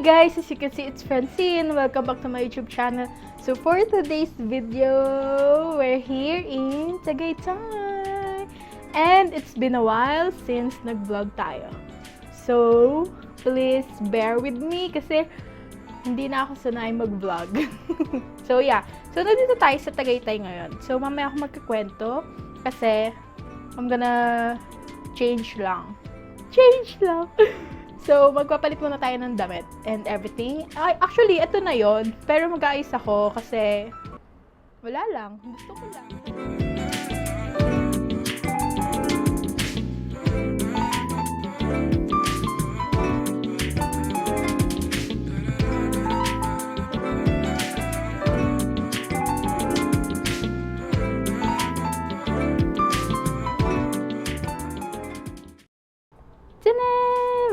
guys, as you can see, it's Francine. Welcome back to my YouTube channel. So for today's video, we're here in Tagaytay. And it's been a while since nag-vlog tayo. So, please bear with me kasi hindi na ako sanay mag-vlog. So yeah, so nandito tayo sa Tagaytay ngayon. So mamaya ako magkikwento kasi I'm gonna change lang. So, magpapalit muna tayo ng damit and everything. Ay, actually, ito na yon. Pero mag-aayos ako kasi wala lang. Gusto ko lang.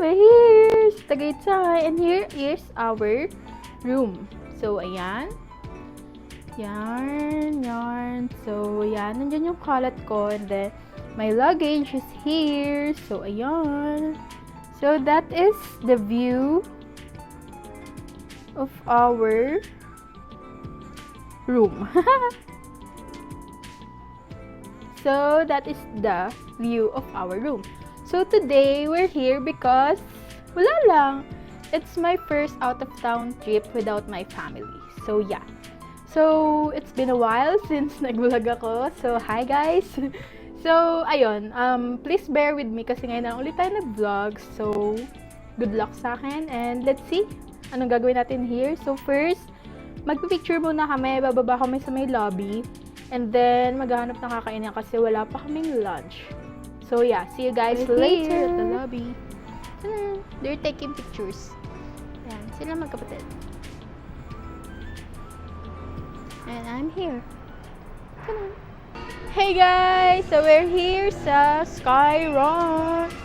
We're here sa Tagaytay, and here is our room. So, ayan. Yan. So, ayan. Nandyan yung kalat ko, and then my luggage is here. So, ayan. So, that is the view of our room. So, that is the view of our room. So today, we're here because wala lang. It's my first out-of-town trip without my family. So yeah. So, it's been a while since nag-vlog ako. So, hi guys! So, ayun. Please bear with me kasi ngayon na ulit tayo nag-vlog. So, good luck sa akin. And let's see anong gagawin natin here. So, first, magpipicture muna kami. Bababa kami sa may lobby. And then, maghahanap ng kakainin kasi wala pa kaming lunch. So yeah, see you guys later at the lobby. They're taking pictures. Yan, sila magkapatid. And I'm here. Hey guys! So we're here sa Sky Ranch.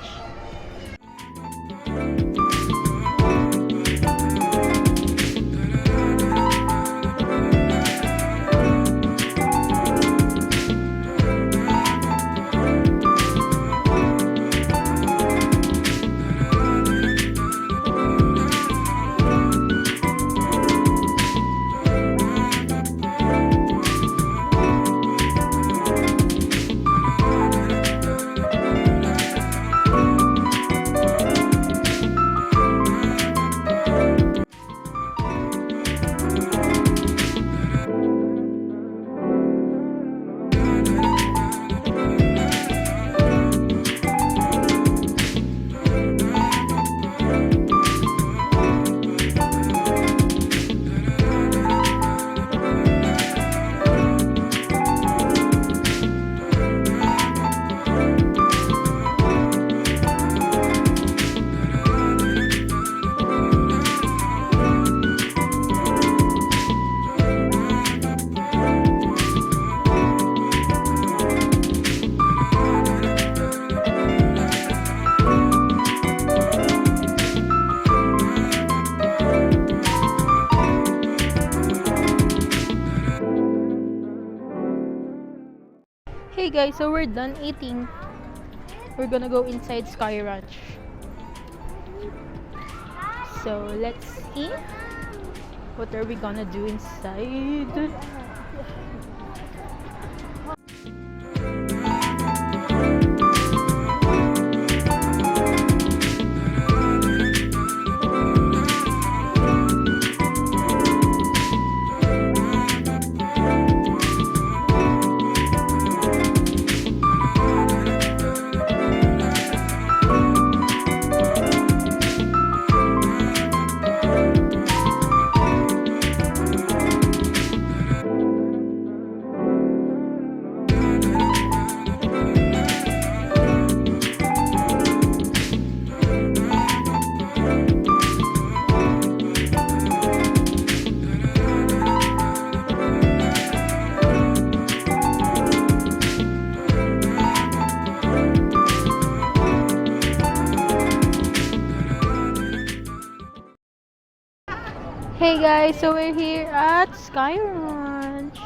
Hey guys, so we're done eating. We're gonna go inside Sky Ranch. So let's see. What are we gonna do inside? Hey guys, so we're here at Sky Ranch.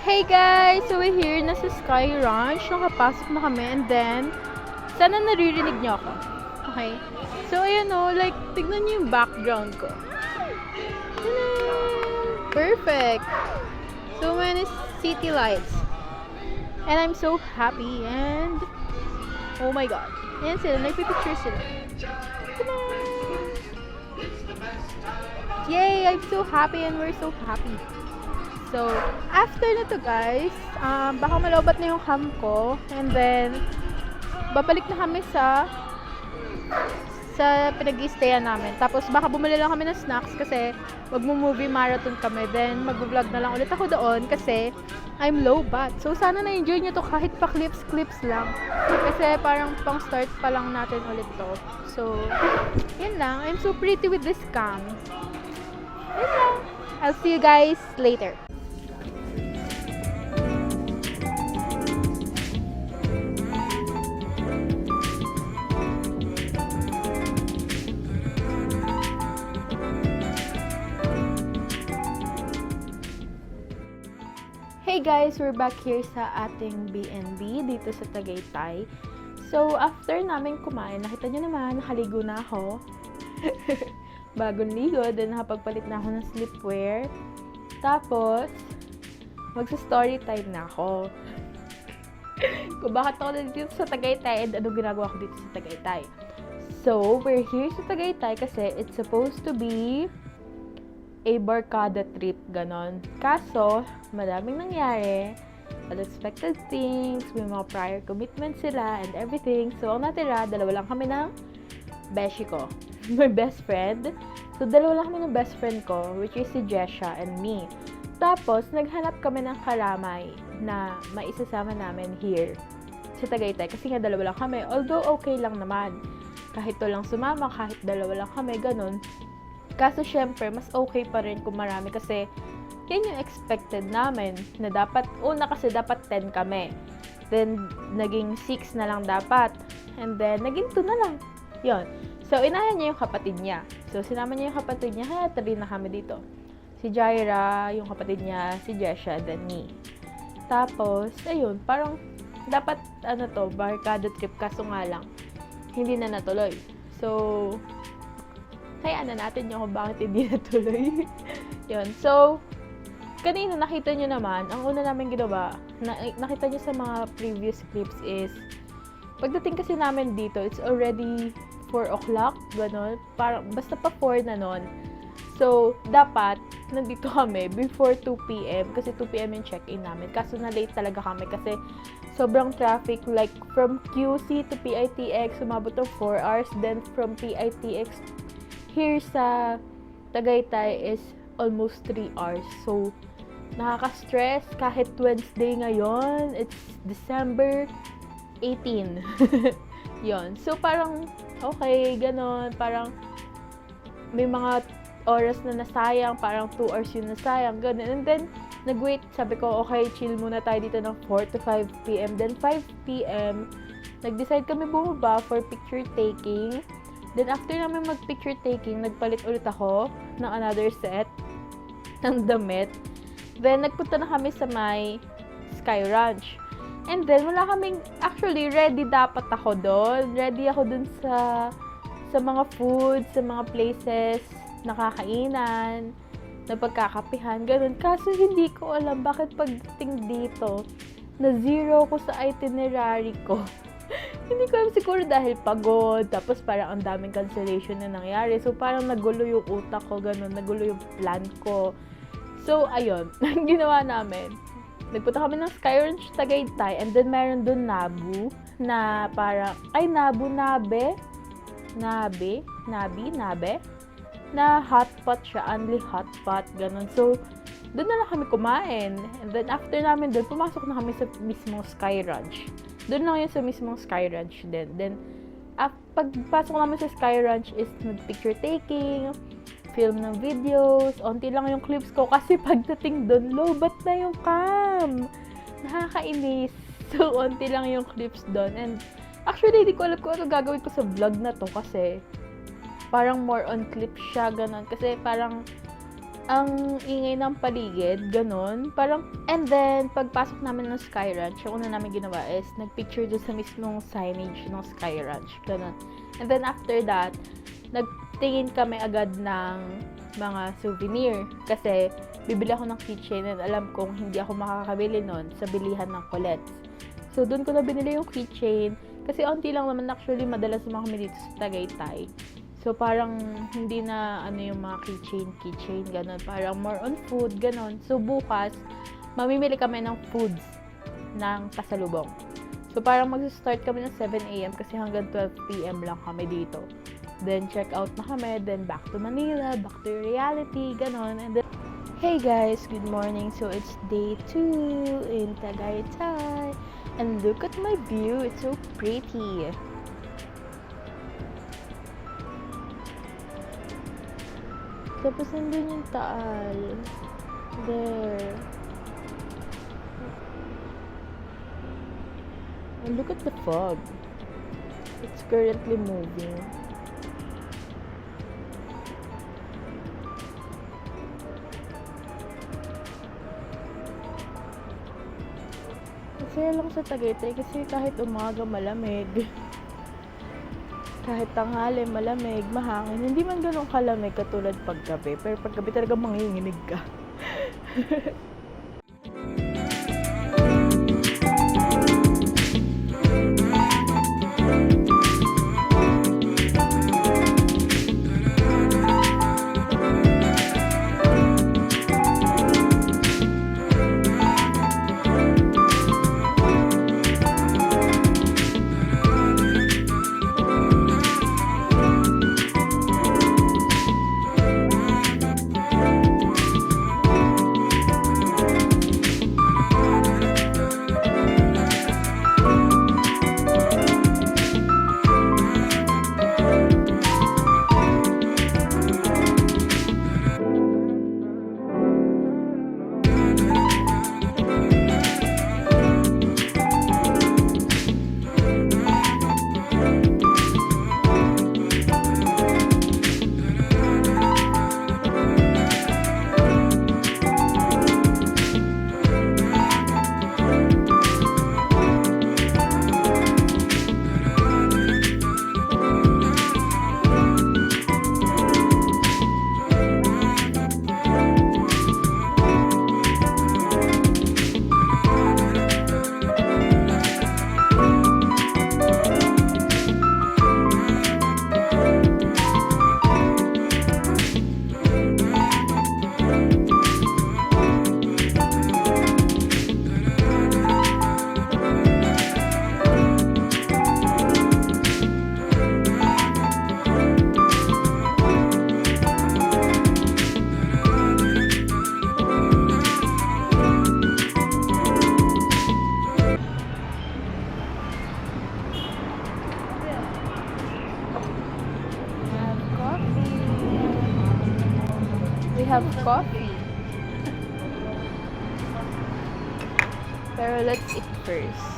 Hey guys! So we're here na sa Sky Ranch. Nakapasok na kami and then sana naririnig niyo ako. Okay? So ayan o, like tignan niyo yung background ko. Perfect! So many city lights. And I'm so happy and oh my god. Ayan sila, nagpipicture sila. Yay! I'm so happy and we're so happy. So, after na to guys, baka malobat na yung ham ko and then babalik na kami sa pinag-i-stayan namin. Tapos baka bumili lang kami ng snacks kasi magmo-movie marathon kami. Then mag-vlog na lang ulit ako doon kasi I'm low bat. So sana na-enjoy nyo to kahit pa clips lang. Kasi parang pang start pa lang natin ulit to. So, yun lang. I'm so pretty with this cam. Yun lang. I'll see you guys later. Hey guys, we're back here sa ating B&B dito sa Tagaytay. So, after namin kumain, nakita nyo naman, nakaligo na ako. Bagong ligo, then nakapagpalit na ako ng sleepwear. Tapos, magsa-story time na ako. Kung bakit ako dito sa Tagaytay and ano ginagawa ko dito sa Tagaytay. So, we're here sa Tagaytay kasi it's supposed to be a barkada trip, ganon. Kaso, madaming nangyari, unexpected things, may mga prior commitments sila and everything. So, ang natira, dalawa lang kami ng beshi ko. My best friend. So, dalawa lang kami ng best friend ko, which is si Jesha and me. Tapos, naghanap kami ng karamay na maisasama namin here sa Tagaytay. Kasi nga, dalawa lang kami. Although, okay lang naman. Kahit to lang sumama, kahit dalawa lang kami, ganon. Kaso syempre, mas okay pa rin kung marami kasi yan yung expected namin na dapat, una kasi dapat 10 kami. Then, naging 6 na lang dapat. And then, naging 2 na lang. Yon. So, inahan niya yung kapatid niya. So, sinama niya yung kapatid niya, kaya 3 na kami dito. Si Jaira, yung kapatid niya, si Jesha, then me. Tapos, ayun, parang dapat, barkada trip, kaso nga lang, hindi na natuloy. So, kaya na natin yung kung bakit hindi natuloy. Yun. So, kanina nakita nyo naman, ang una namin ginawa, nakita nyo sa mga previous clips is, pagdating kasi namin dito, it's already 4 o'clock, gano'n. Parang, basta pa 4 na nun. So, dapat, nandito kami before 2 p.m. Kasi 2 p.m. yung check-in namin. Kaso na-late talaga kami kasi sobrang traffic. Like, from QC to PITX, sumabot ng 4 hours. Then, from PITX here sa Tagaytay is almost 3 hours. So, nakaka-stress kahit Wednesday ngayon. It's December 18. Yon. So, parang, okay, ganon. Parang, may mga oras na nasayang. Parang 2 hours yun nasayang. Ganon. And then, nag-wait. Sabi ko, okay, chill muna tayo dito ng 4 to 5 p.m. Then, 5 p.m., nag-decide kami bumaba for picture taking. Then, after namin mag-picture taking, nagpalit ulit ako ng another set ng damit. Then, nagpunta na kami sa may Sky Ranch. And then, wala kaming, actually, ready dapat ako doon. Ready ako doon sa mga food, sa mga places, nakakainan, na pagkakapihan, ganun. Kaso, hindi ko alam bakit pagdating dito, na zero ko sa itinerary ko. Hindi ko alam, siguro dahil pagod, tapos parang ang daming cancellation na nangyari. So, parang nagulo yung utak ko, ganun, nagulo yung plan ko. So, ayun, ginawa namin. Nagpunta kami ng Sky Ranch Tagaytay, and then meron dun Nabu, na parang, Nabe, na hotpot siya, only hotpot, ganun. So, doon na lang kami kumain. And then, after namin doon, pumasok na kami sa mismong Sky Ranch. Doon lang yun sa mismong Sky Ranch din. Then, pagpasok namin sa Sky Ranch is mag-picture taking, film ng videos, onti lang yung clips ko kasi pagdating doon, lobat na yung cam. Nakakainis. So, onti lang yung clips doon. And, actually, hindi ko alam kung ano gagawin ko sa vlog na to kasi parang more on clip siya, ganun. Kasi parang ang ingay ng paligid, ganun. Parang, and then, pagpasok namin ng Sky Ranch, yung una namin ginawa is, nagpicture doon sa mismong signage ng Sky Ranch, ganun. And then, after that, nagtingin kami agad ng mga souvenir. Kasi, bibili ako ng keychain and alam kong hindi ako makakabili nun sa bilihan ng Colettes. So, doon ko na binili yung keychain. Kasi, onti lang naman actually, madalas naman kami dito sa Tagaytay. So, parang hindi na yung mga keychain, gano'n. Parang more on food, gano'n. So, bukas, mamimili kami ng foods ng pasalubong. So, parang mag-start kami ng 7 a.m. kasi hanggang 12 p.m. lang kami dito. Then, check out na kami. Then, back to Manila, back to reality, gano'n. And then, hey guys, good morning. So, it's day 2 in Tagaytay. And look at my view. It's so pretty. Tapos nandun yung Taal. There. And look at the fog. It's currently moving. Masaya lang sa Tagaytay kasi kahit umaga malamig. Kahit tanghali, malamig, mahangin. Hindi man ganun kalamig katulad paggabi. Pero paggabi talaga manginginig ka. We have coffee. Pero let's eat first.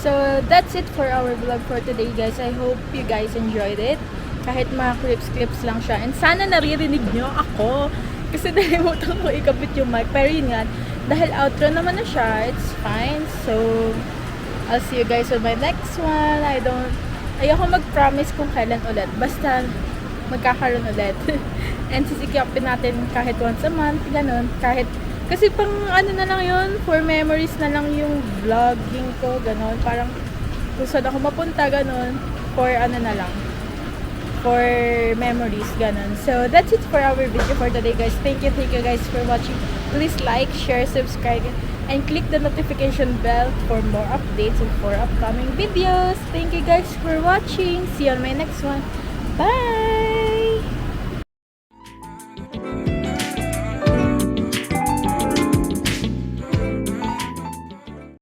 So, that's it for our vlog for today, guys. I hope you guys enjoyed it. Kahit mga clips lang siya. And sana naririnig nyo ako. Kasi nalimutan ko ikabit yung mic. Pero yun nga, dahil outro naman na siya, it's fine. So, I'll see you guys on my next one. Ayoko mag-promise kung kailan ulit. Basta, magkakaroon ulit. And sisikyapin natin kahit once a month, ganun. Kahit Kasi pang ano na lang yun, for memories na lang yung vlogging ko, ganon. Parang kung saan ako mapunta, ganon. For ano na lang, for memories, ganon. So, that's it for our video for today, guys. Thank you guys for watching. Please like, share, subscribe, and click the notification bell for more updates and for upcoming videos. Thank you guys for watching. See you on my next one. Bye!